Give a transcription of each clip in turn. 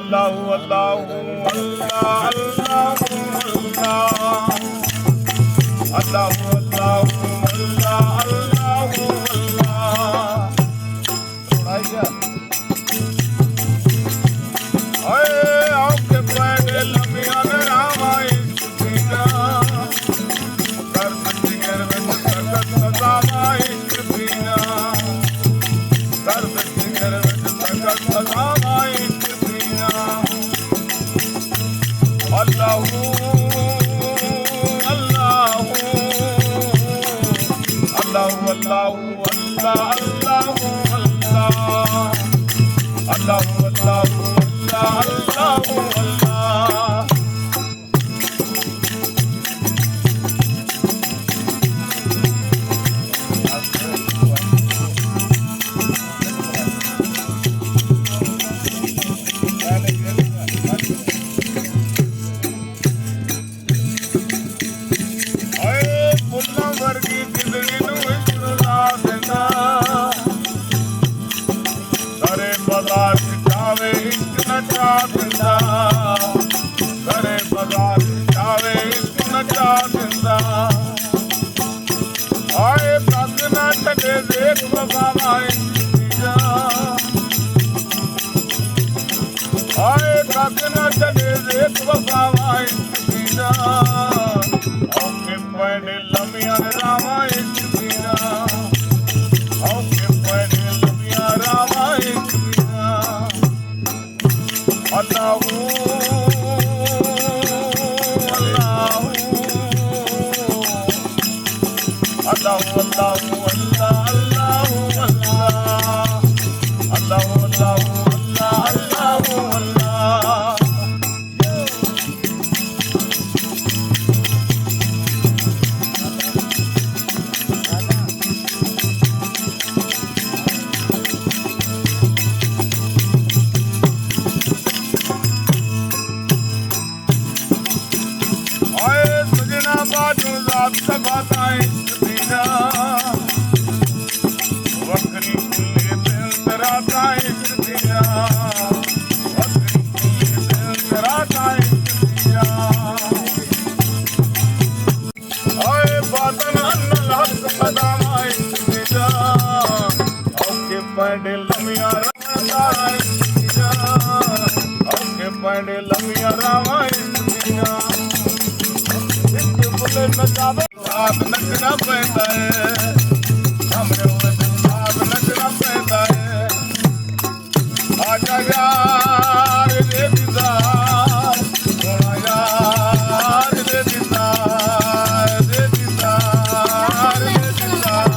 अल्लाहु अल्लाहु अल्लाह अल्लाहु अल्लाह अल्लाहु अल्लाहु अल्लाह अल्लाहु अल्लाह। थोड़ा ही आपके पैदे लम्बिया रामा इश्क पीना कर जिगर में सकत सजावा इश्क पीना कर जिगर में सकत सजावा इश्क पीना। अल्लाहु अल्लाहु अल्लाहु अल्लाहु अल्लाह अल्लाहु अल्लाह अल्लाहु अल्लाहु अल्लाहु अल्लाह। फुल्लां वर्गी जिंदगी नूं इश्क ला देंदा करे बाजार जावे इश्क नचा दिंदा करे बाजार जावे इश्क नचा दिंदा। आए कद ना छड़े देख बाबा इश्क पीना आए कद ना छड़े देख बाबा इश्क पीना। औखे पैने लम्बिया रामा इश्क पीना औखे पैने लम्बिया रामा इश्क पीना। अल्लाहु अल्लाहु अल्लाहु अल्लाहु अल्लाह अल्लाहु अल्लाह अल्लाहु अल्लाहु अल्लाह अल्लाहु अल्लाह। बाजू रात सबाता इश्क पीना वक्री खुले दिल तराता इश्क पीना वक्री खुले दिल तराता इश्क पीना। आए बातन अन्नल हक बदामा इश्क पीना औखे पैडे लम्बिया रामा इश्क पीना औखे पैडे लम्बिया रामा इश्क पीना। साथ नचना पैंदा है हमरे साथ नचना पैंदा है। आजा यार रे दीदार सोना यार रे दीदार रे दीदार रे दीदार।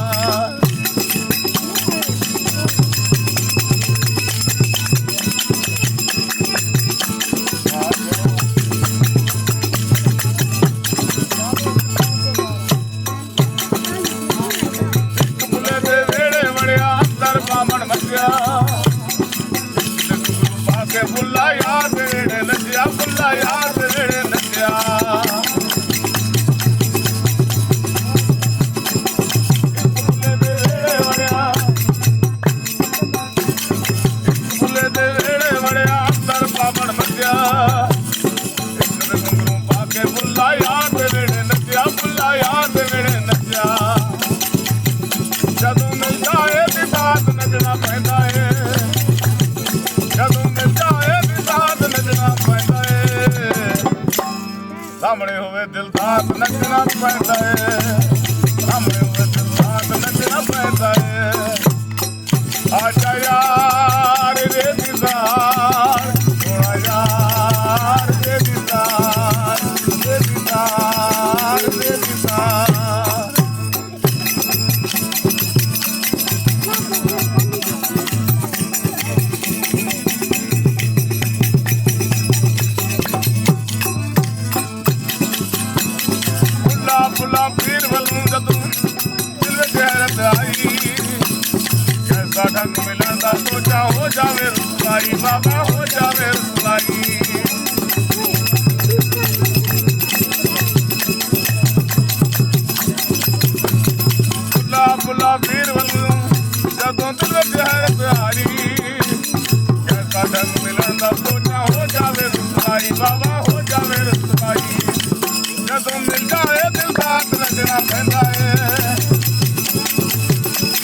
बामण मचा पाके बुला यार तेरे नचिया बुला यार तेरे नचिया। बुले दे वेड़े वड़िया अंदर बामण मचा पाके बुला यार तेरे नचिया बुला यार तेरे नचिया। जदों मिल जाए साथ नचना पैंदा है जदों मिल जाए साथ नचना पैंदा है। सामने होवे दिल साथ नचना पैंदा है सामने होवे दिल साथ नचना पैंदा है। आजा यार रे दीदार सोना यार रे दीदार रे दीदार रे दीदार। फुला पीर वलूं जदूं दिल गैरत आई कैसा ढंग मिलंदा सोचा हो जावे रुसवाई बाबा हो जावे रुसवाई। फुला फुला पीर वलूं जदूं दिल गैरत आई कैसा ढंग मिलंदा सोचा हो ਜਦੋਂ ਮਿਲ ਜਾਏ ਦਿਲ ਦਾ ਨੱਚਣਾ ਪੈਂਦਾ ਏ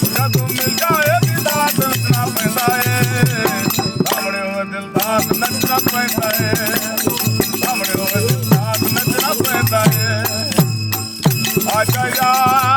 ਜਦੋਂ ਮਿਲ ਜਾਏ ਦਿਲ ਦਾ ਨੱਚਣਾ ਪੈਂਦਾ ਏ ਸਾਹਮਣੇ ਹੋਵੇ ਦਿਲ ਦਾ ਨੱਚਣਾ ਪੈਂਦਾ ਏ ਸਾਹਮਣੇ ਹੋਵੇ ਦਿਲ ਦਾ ਨੱਚਣਾ ਪੈਂਦਾ ਏ ਆਜਾ ਯਾਰ